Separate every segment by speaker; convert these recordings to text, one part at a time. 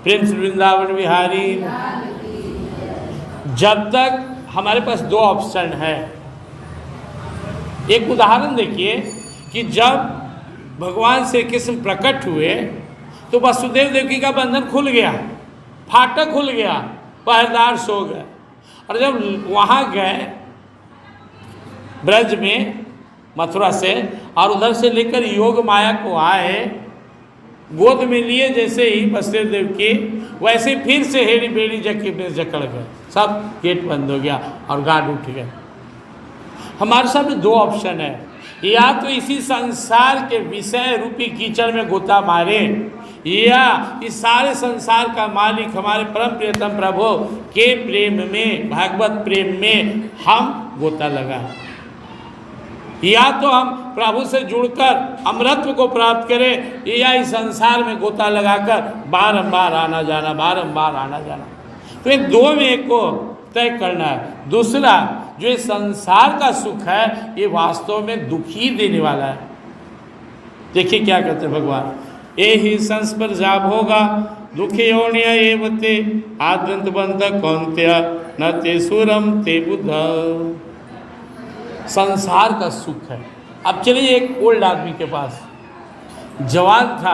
Speaker 1: प्रेम श्री वृंदावन बिहारी। जब तक हमारे पास दो ऑप्शन है, एक उदाहरण देखिए कि जब भगवान श्री कृष्ण प्रकट हुए तो वसुदेव देवकी का बंधन खुल गया, फाटक खुल गया, पहरेदार सो गए। और जब वहाँ गए ब्रज में मथुरा से, और उधर से लेकर योग माया को आए, गोद में लिए जैसे ही वसुदेव देव की, वैसे फिर से हेड़ी बेड़ी जकीर जकड़ गए, सब गेट बंद हो गया और गार्ड उठ गए। हमारे सामने दो ऑप्शन है, या तो इसी संसार के विषय रूपी कीचड़ में गोता मारे, या इस सारे संसार का मालिक हमारे परम प्रियतम प्रभु के प्रेम में, भागवत प्रेम में हम गोता लगा। या तो हम प्रभु से जुड़कर अमृतत्व को प्राप्त करें, या इस संसार में गोता लगाकर बारंबार आना जाना, बारंबार आना जाना। तो ये दो में एक को तय करना है। दूसरा, जो ये संसार का सुख है ये वास्तव में दुखी देने वाला है। देखिए क्या कहते हैं भगवान, ये ही संस्पर जाप होगा दुखी योनिय एवते आद्यंत बंध कौन्त्य न ते सुरम ते बुद्ध। संसार का सुख है। अब चलिए एक ओल्ड आदमी के पास, जवान था,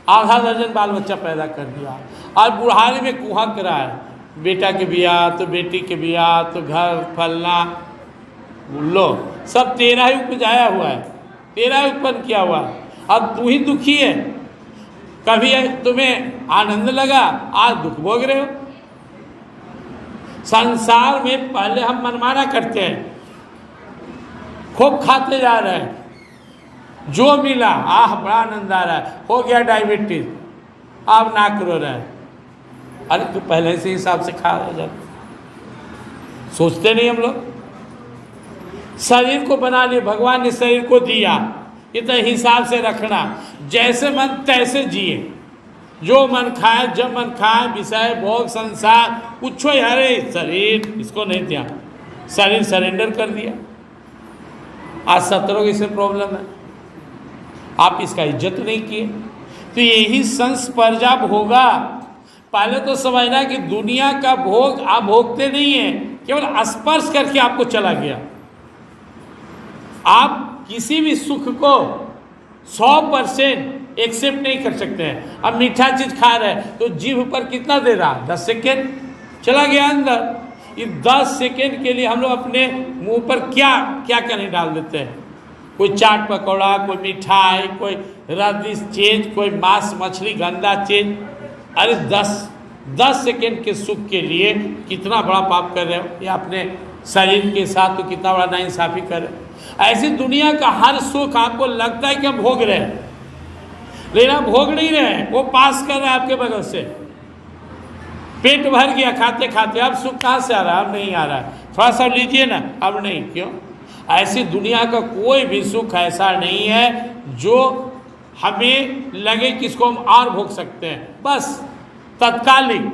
Speaker 1: आधा दर्जन बाल बच्चा पैदा कर दिया, और बुढ़ारी में कुहक रहा है, बेटा के बियाह तो बेटी के बियाह तो घर फलना, लो सब तेरा ही उपजाया हुआ है, तेरा ही उत्पन्न किया हुआ है, अब तू ही दुखी है। कभी तुम्हें आनंद लगा, आज दुख भोग रहे हो। संसार में पहले हम मनमाना करते हैं, खूब खाते जा रहे हैं, जो मिला आह बड़ा आनंद आ रहा है, हो गया डायबिटीज, अब नाक रो रहा है। अरे तू पहले से हिसाब से खा रहा है, सोचते नहीं हम लोग। शरीर को बना लिए, भगवान ने शरीर को दिया, इतना हिसाब से रखना, जैसे मन तैसे जिए, जो मन खाए जब मन खाए, विषय भोग संसार कुछ हरे शरीर इसको नहीं दिया, शरीर सरेंडर कर दिया। आज 17 की से प्रॉब्लम है, आप इसका इज्जत नहीं किए, तो यही संस्पर्जा होगा। पहले तो समझना कि दुनिया का भोग आप भोगते नहीं है, केवल स्पर्श करके आपको चला गया। आप किसी भी सुख को 100% एक्सेप्ट नहीं कर सकते हैं। अब मीठा चीज खा रहे हैं तो जीभ पर कितना दे रहा, 10 सेकेंड चला गया अंदर। ये 10 सेकेंड के लिए हम लोग अपने मुंह पर क्या क्या नहीं डाल देते हैं, कोई चाट पकौड़ा, कोई मिठाई, कोई रद्दी चीज, कोई मांस मछली गंदा चीज। अरे 10 सेकेंड के सुख के लिए कितना बड़ा पाप कर रहे हो, या अपने शरीर के साथ तो कितना बड़ा नाइंसाफी कर रहे हो। ऐसी दुनिया का हर सुख आपको लगता है कि हम भोग रहे हैं, लेकिन आप भोग नहीं रहे हैं, वो पास कर रहा है आपके बगल से। पेट भर गया खाते खाते, अब सुख कहाँ से आ रहा है, अब नहीं आ रहा है, थोड़ा सा लीजिए ना, अब नहीं। क्यों? ऐसी दुनिया का कोई भी सुख ऐसा नहीं है जो हमें लगे कि इसको हम और भोग सकते हैं, बस तत्कालिक।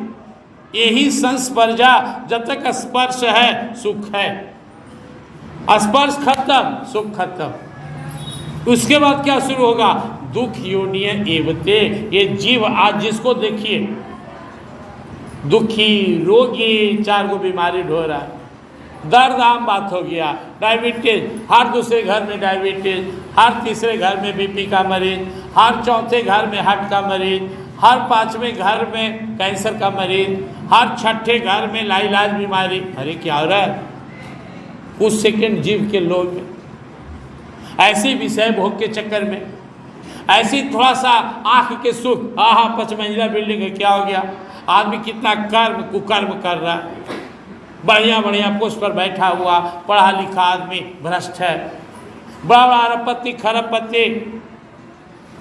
Speaker 1: यही संस्पर्जा, जब तक स्पर्श है सुख है, स्पर्श खत्म सुख खत्म। उसके बाद क्या शुरू होगा, दुख योनिय एवते। ये जीव आज जिसको देखिए दुखी रोगी, 4 गो बीमारी ढो रहा है, दर्द आम बात हो गया, डायबिटीज, हर दूसरे घर में डायबिटीज, हर तीसरे घर में बीपी का मरीज, हर चौथे घर में हार्ट का मरीज, हर 5वें घर में कैंसर का मरीज, हर 6ठे घर में लाइलाज बीमारी। अरे क्या हो रहा है कुछ सेकंड जीव के लोग में, ऐसे विषय भोग के चक्कर में, ऐसी थोड़ा सा आंख के सुख, 5 मंजिला बिल्डिंग है, क्या हो गया, आदमी कितना कर्म कुकर्म कर रहा है, बढ़िया बढ़िया पोस्ट पर बैठा हुआ पढ़ा लिखा आदमी भ्रष्ट है, बड़ा बड़ा अरबपति खरबपति,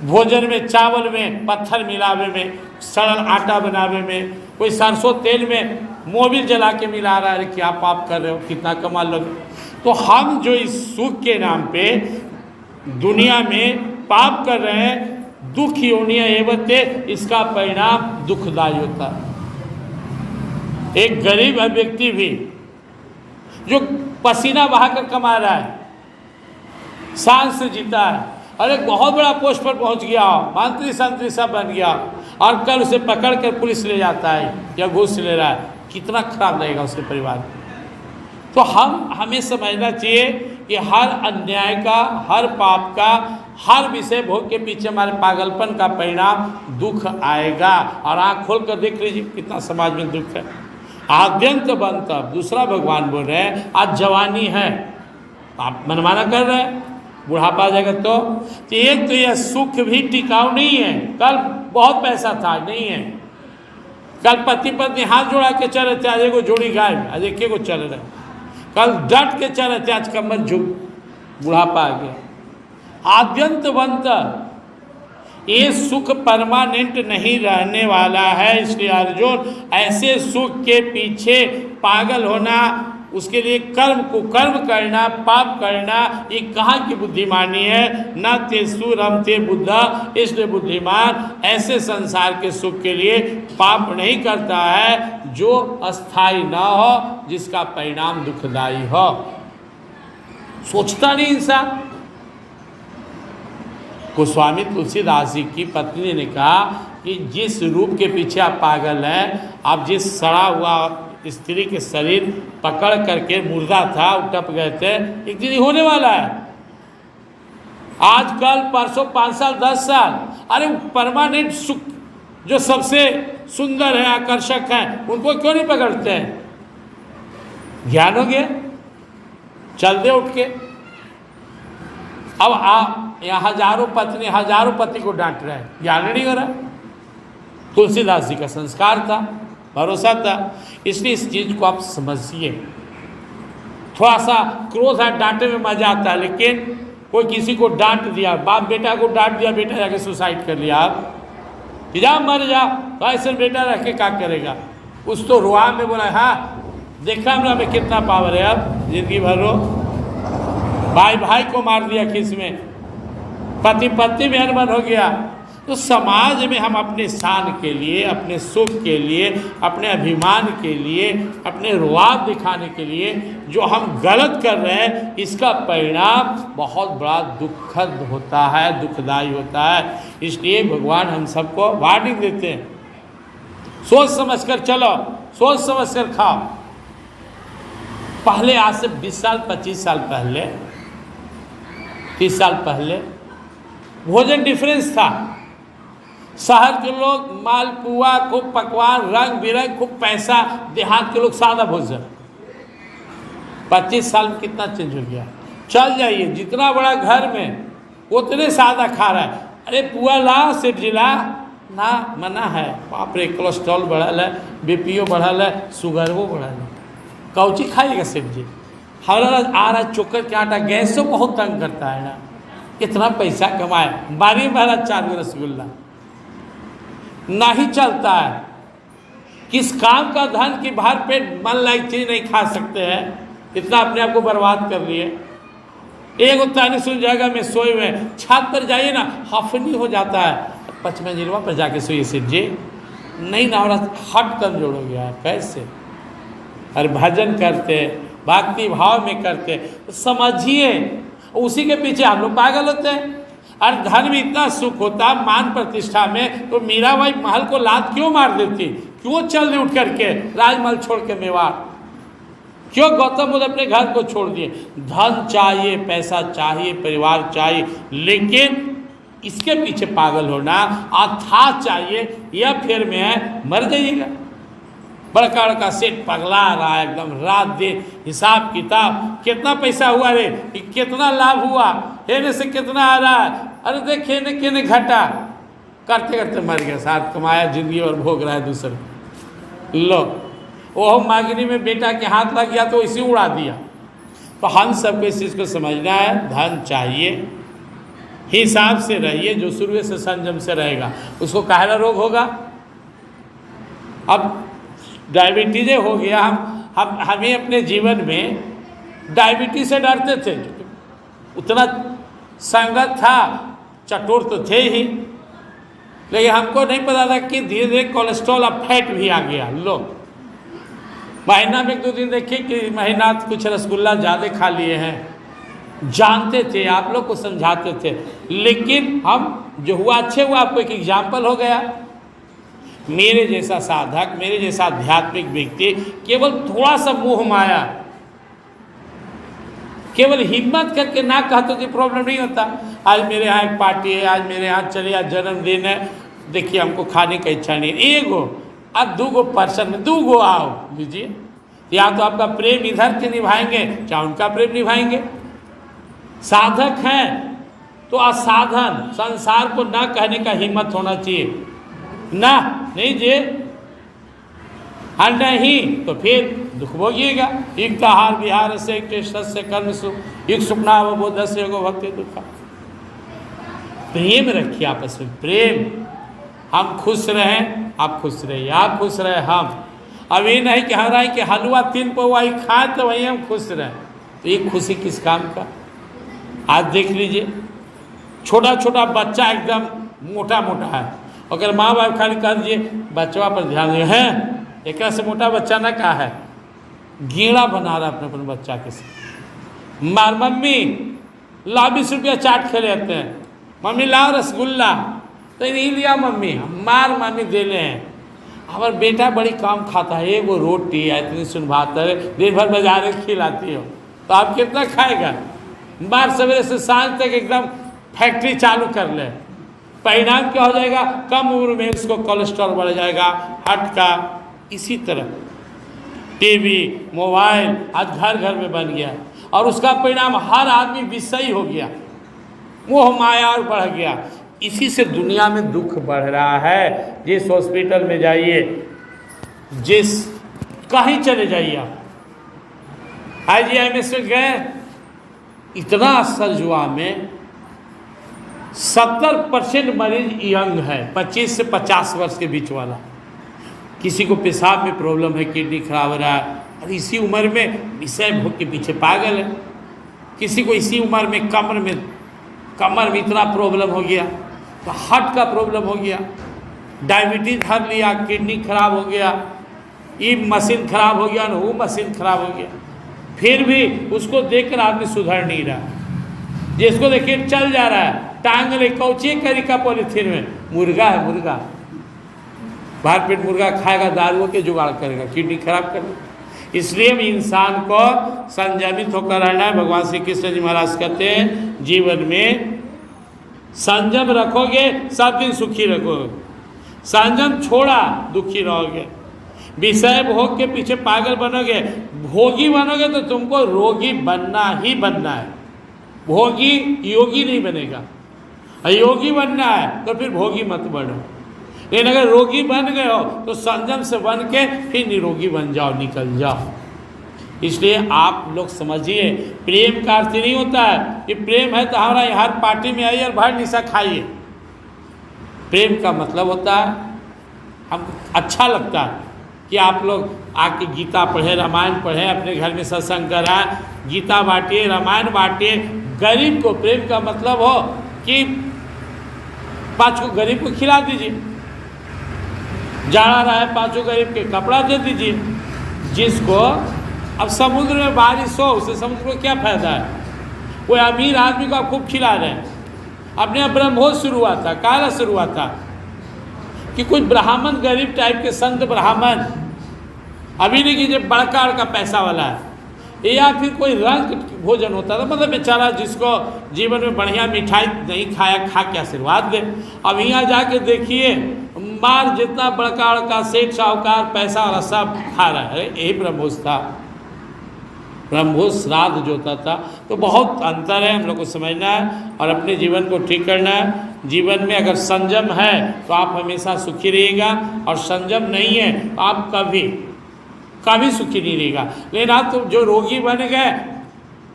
Speaker 1: भोजन में चावल में पत्थर मिलावे में, सड़ल आटा बनावे में, कोई सरसों तेल में मोबिल जला के मिला रहा है। क्या पाप कर रहे हो, कितना कमाल लोग। तो हम जो इस सुख के नाम पे दुनिया में पाप कर रहे हैं, दुख योनिय एवते, इसका परिणाम दुखदायी होता है। एक गरीब व्यक्ति भी जो पसीना बहाकर कमा रहा है, सांस से जीता है, और एक बहुत बड़ा पोस्ट पर पहुंच गया, मंत्री संतरी सब बन गया, और कल उसे पकड़ कर पुलिस ले जाता है या घूस ले रहा है, कितना खराब लगेगा उसके परिवार में। तो हमें समझना चाहिए कि हर अन्याय का, हर पाप का, हर विषय भोग के पीछे हमारे पागलपन का परिणाम दुख आएगा। और आँख खोल कर देख लीजिए कितना समाज में दुख है। आद्यंत बंत, दूसरा भगवान बोल रहे हैं आज जवानी है, आप मनमाना कर रहे हैं, बुढ़ापा आ जाएगा तो एक तो यह सुख भी टिकाऊ नहीं है। कल बहुत पैसा था, नहीं है। कल पति पत्नी हाथ जोड़ा के चल रहे थे, आज एगो जोड़ी गायब, आज एक को चल रहे। कल डट के चल रहे थे, आज कमर झुक, बुढ़ापा आ गया। आद्यंतवंत, ये सुख परमानेंट नहीं रहने वाला है। इसलिए अर्जुन ऐसे सुख के पीछे पागल होना, उसके लिए कुकर्म करना, पाप करना, ये कहाँ की बुद्धिमानी है। न ते सुरम ते बुद्धा, इसलिए बुद्धिमान ऐसे संसार के सुख के लिए पाप नहीं करता है जो अस्थाई न हो, जिसका परिणाम दुखदायी हो। सोचता नहीं इंसान। गोस्वामी तुलसीदास जी की पत्नी ने कहा कि जिस रूप के पीछे आप पागल हैं, आप जिस सड़ा हुआ स्त्री के शरीर पकड़ करके मुर्दा था, उटप गए थे, एक दिन होने वाला है। आज कल परसों 5 साल 10 साल, अरे परमानेंट सुख जो सबसे सुंदर है, आकर्षक है, उनको क्यों नहीं पकड़ते हैं? ज्ञान हो गया, चल दे उठ के। अब आप यहाँ हजारों पत्नी हजारों पति को डांट रहे हैं, ज्ञान नहीं हो रहा। तुलसीदास जी का संस्कार था, भरोसा था। इसलिए इस चीज को आप समझिए। थोड़ा सा क्रोध है, डांटे में मजा आता है, लेकिन कोई किसी को डांट दिया, बाप बेटा को डांट दिया, बेटा जाके सुसाइड कर लिया, आप कि जा मर जा, तो ऐसे बेटा रह के क्या करेगा? उस तो रुआ में बोला, हाँ देखा हमरा में कितना पावर है, अब जिंदगी भर रो। भाई भाई को मार दिया खीस में, पति पत्नी में अनबन हो गया। तो समाज में हम अपने शान के लिए, अपने सुख के लिए, अपने अभिमान के लिए, अपने रुआब दिखाने के लिए जो हम गलत कर रहे हैं, इसका परिणाम बहुत बड़ा दुखद होता है, दुखदायी होता है। इसलिए भगवान हम सबको वार्निंग देते हैं, सोच समझ कर चलो, सोच समझ कर खाओ। पहले आज से 20 साल 25 साल पहले, 30 साल पहले भोजन डिफरेंस था। शहर के लोग मालपुआ, खूब पकवान, रंग बिरंग, खूब पैसा। देहात के लोग सादा भोजन। 25 साल में कितना चेंज हो गया। चल जाइए, जितना बड़ा घर में उतने सादा खा रहा है। अरे पुआ ला, सेठ जिला ना, मना है। बाप रे, कोलेस्ट्रॉल बढ़ल है, बीपीओ बढ़ल है, शुगरो बढ़ल है। कौची खाइएगा सेठ जी? हर आ रहा चोकर के आटा, गैस से बहुत तंग करता है ना। कितना पैसा कमाए, बारी महाराज 4 रसगुल्ला नहीं चलता है। किस काम का धन की भर पेट मन लायक चीज नहीं खा सकते हैं, इतना अपने आप को बर्बाद कर लिए। एक उत्तानी सुन जगह में सोए हुए, छत पर जाइए ना, हफनी हो जाता है। 5 मंजिलवा पर जाके सोइए सेठ जी, नहीं ना हो रहा, हट कमजोर हो गया है। कैसे? अरे भजन करते, भक्ति भाव में करते, तो समझिए। उसी के पीछे हम लोग पागल होते हैं। और धन में इतना सुख होता, मान प्रतिष्ठा में, तो मीराबाई महल को लात क्यों मार देती? क्यों चल रही उठ करके राजमहल छोड़ के मेवाड़? क्यों गौतम बुद्ध अपने घर को छोड़ दिए? धन चाहिए, पैसा चाहिए, परिवार चाहिए, लेकिन इसके पीछे पागल होना, अथा चाहिए, यह फेर में है, मर जाइएगा। बड़का बड़का सेठ पगला रहा है एकदम, रात दिन हिसाब किताब, कितना पैसा हुआ रे, कितना लाभ हुआ, हेने से कितना आ रहा है, अरे देख हेने केने घटा, करते करते मर गया। साथ कमाया जिंदगी और भोग रहा है दूसरे। लो, वो मांगनी में बेटा के हाथ लग गया तो इसी उड़ा दिया। तो हम सबको इस चीज़ को समझना है, धन चाहिए, हिसाब से रहिए। जो शुरू से संयम से रहेगा उसको काहरा रोग होगा। अब डायबिटीज हो गया, हमें अपने जीवन में डायबिटीज से डरते थे, उतना संगत था, चटोर तो थे ही, लेकिन हमको नहीं पता था कि धीरे धीरे कोलेस्ट्रॉल और फैट भी आ गया। लो, महीना में 1-2 दिन देखिए कि महीना कुछ रसगुल्ला ज़्यादा खा लिए हैं। जानते थे, आप लोग को समझाते थे, लेकिन हम जो हुआ अच्छे हुआ। आपको एक एग्जाम्पल हो गया, मेरे जैसा साधक, मेरे जैसा आध्यात्मिक व्यक्ति केवल थोड़ा सा मोह माया, केवल हिम्मत करके ना कहते तो प्रॉब्लम नहीं होता। आज मेरे यहाँ एक पार्टी है, आज मेरे यहाँ चलिए आज जन्मदिन है, देखिए हमको खाने का इच्छा नहीं है, एक गो अब 2 गो पर्सन में 2 गो आओ लीजिए। या तो आपका प्रेम इधर के निभाएंगे, चाहे उनका प्रेम निभाएंगे। साधक हैं तो असाधन संसार को ना कहने का हिम्मत होना चाहिए, ना नहीं जे और नहीं तो फिर दुख भोगिएगा। युक्ताहार विहार से सस्य कर्म सुख युग सुपना बोध से भक्ति दुखा। प्रेम रखिए आपस में, प्रेम। हम खुश रहें, आप खुश रहिए, आप खुश रहे हम। अब ये नहीं कि हमारा कि हलवा 3 पौवा ही खाए तो वहीं हम खुश रहें, तो ये खुशी किस काम का। आज देख लीजिए छोटा छोटा बच्चा एकदम मोटा मोटा है, अगर माँ बाप खाली कह दीजिए बच्चा पर ध्यान दिए हैं, एक से मोटा बच्चा ना कहा है, गीड़ा बना रहा अपने अपने बच्चा के साथ। मार मम्मी ला 20 रुपया चाट खेले रहते हैं, मम्मी लाओ रसगुल्ला, तो नहीं लिया मम्मी, मार मम्मी दे ले हैं। हमारा बेटा बड़ी काम खाता है, एक वो रोटी है इतनी सुन भात है, दिन भर बाजार में खिलाती हो, तो आप कितना खाएगा। बार सवेरे से सांझ तक एकदम फैक्ट्री चालू कर ले, परिणाम क्या हो जाएगा, कम उम्र में उसको कोलेस्ट्रॉल बढ़ जाएगा, हार्ट का। इसी तरह टीवी मोबाइल आज घर घर में बन गया, और उसका परिणाम हर आदमी विषयी हो गया, मोह माया और बढ़ गया। इसी से दुनिया में दुख बढ़ रहा है। जिस हॉस्पिटल में जाइए, जिस कहीं चले जाइए आप, IGIMS में गए, इतना असर जुआ में 70% मरीज यंग है, 25 से 50 वर्ष के बीच वाला। किसी को पेशाब में प्रॉब्लम है, किडनी खराब हो रहा है, और इसी उम्र में विषय भोग के पीछे पागल है। किसी को इसी उम्र में कमर में इतना प्रॉब्लम हो गया, तो हार्ट का प्रॉब्लम हो गया, डायबिटीज धर लिया, किडनी खराब हो गया, ये मशीन खराब हो गया, न वो मशीन खराब हो गया। फिर भी उसको देखकर आदमी सुधर नहीं रहा। जिसको देखिए चल जा रहा है, टांग ले कौची करी का पॉलिथीन में, मुर्गा है मुर्गा, बाहर पेट मुर्गा खाएगा, दारुओं के जुगाड़ करेगा, किडनी खराब करेगा। इसलिए हम इंसान को संयमित होकर रहना है। भगवान श्री कृष्ण जी महाराज कहते हैं जीवन में संयम रखोगे सब दिन सुखी रखोगे, संयम छोड़ा दुखी रहोगे। विषय भोग के पीछे पागल बनोगे, भोगी बनोगे तो तुमको रोगी बनना ही बनना है। भोगी योगी नहीं बनेगा, अयोगी बनना है तो फिर भोगी मत बनो। लेकिन अगर रोगी बन गए हो तो संयम से बन के फिर निरोगी बन जाओ, निकल जाओ। इसलिए आप लोग समझिए, प्रेम का अर्थ नहीं होता है कि प्रेम है तो हमारा हर पार्टी में आइए और भर निशा खाइए। प्रेम का मतलब होता है हमको अच्छा लगता है कि आप लोग आके गीता पढ़े, रामायण पढ़े, अपने घर में सत्संग कराएं, गीता बांटिए, रामायण बांटिए। गरीब को प्रेम का मतलब हो कि 5 को गरीब को खिला दीजिए, जाड़ा रहा है 5 गरीब के कपड़ा दे दीजिए। जिसको अब समुद्र में बारिश हो, उससे समुद्र को क्या फायदा है। कोई अमीर आदमी को आप खूब खिला रहे हैं, अपने यहाँ ब्रह्मोत्सव शुरू हुआ था, काला शुरू हुआ था कि कुछ ब्राह्मण गरीब टाइप के संत ब्राह्मण, अभी नहीं कि जब बड़का बड़का पैसा वाला है, या फिर कोई रंग भोजन होता था, मतलब बेचारा जिसको जीवन में बढ़िया मिठाई नहीं खाया, खा के आशीर्वाद दे। अब यहाँ जाके देखिए मार जितना बड़का बड़का सेठ साहूकार पैसा वाला सब खा रहा है। यही ब्रह्मोत्सव था, ब्रह्मोत्सव श्राद्ध जो होता था। तो बहुत अंतर है, हम लोग को समझना है और अपने जीवन को ठीक करना है। जीवन में अगर संयम है तो आप हमेशा सुखी रहिएगा, और संयम नहीं है तो आप कभी सुखी नहीं रहेगा। लेकिन आप तो जो रोगी बन गए,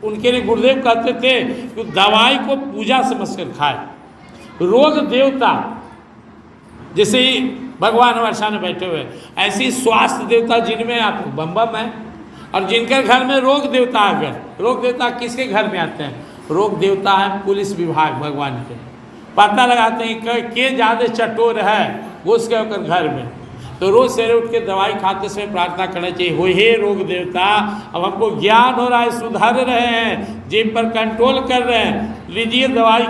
Speaker 1: उनके लिए गुरुदेव कहते थे कि दवाई को पूजा समझकर खाए। रोग देवता जैसे ही भगवान हमारे सामने बैठे हुए, ऐसी स्वास्थ्य देवता जिनमें आप बम है, और जिनके घर में रोग देवता आ गए। रोग देवता किसके घर में आते हैं? रोग देवता है पुलिस विभाग भगवान के, पता लगाते हैं कि ज़्यादा चटोर है घुस के होकर घर में, तो रोज सवेरे उठ के दवाई खाते समय प्रार्थना करना चाहिए, हो हे रोग देवता, अब हमको ज्ञान हो रहा है, सुधर रहे हैं, जीभ पर कंट्रोल कर रहे हैं, लीजिए दवाई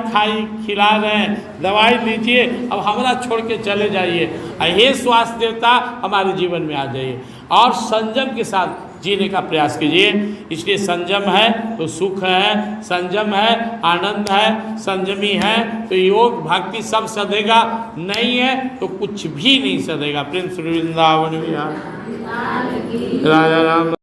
Speaker 1: खिला रहे हैं, दवाई लीजिए, अब हमारा छोड़ के चले जाइए, हे स्वास्थ्य देवता हमारे जीवन में आ जाइए और संयम के साथ जीने का प्रयास कीजिए। इसलिए संयम है तो सुख है, संयम है आनंद है, संयमी है तो योग भक्ति सब सधेगा, नहीं है तो कुछ भी नहीं सधेगा। प्रेम श्री वृंदावन विहार राजा राम।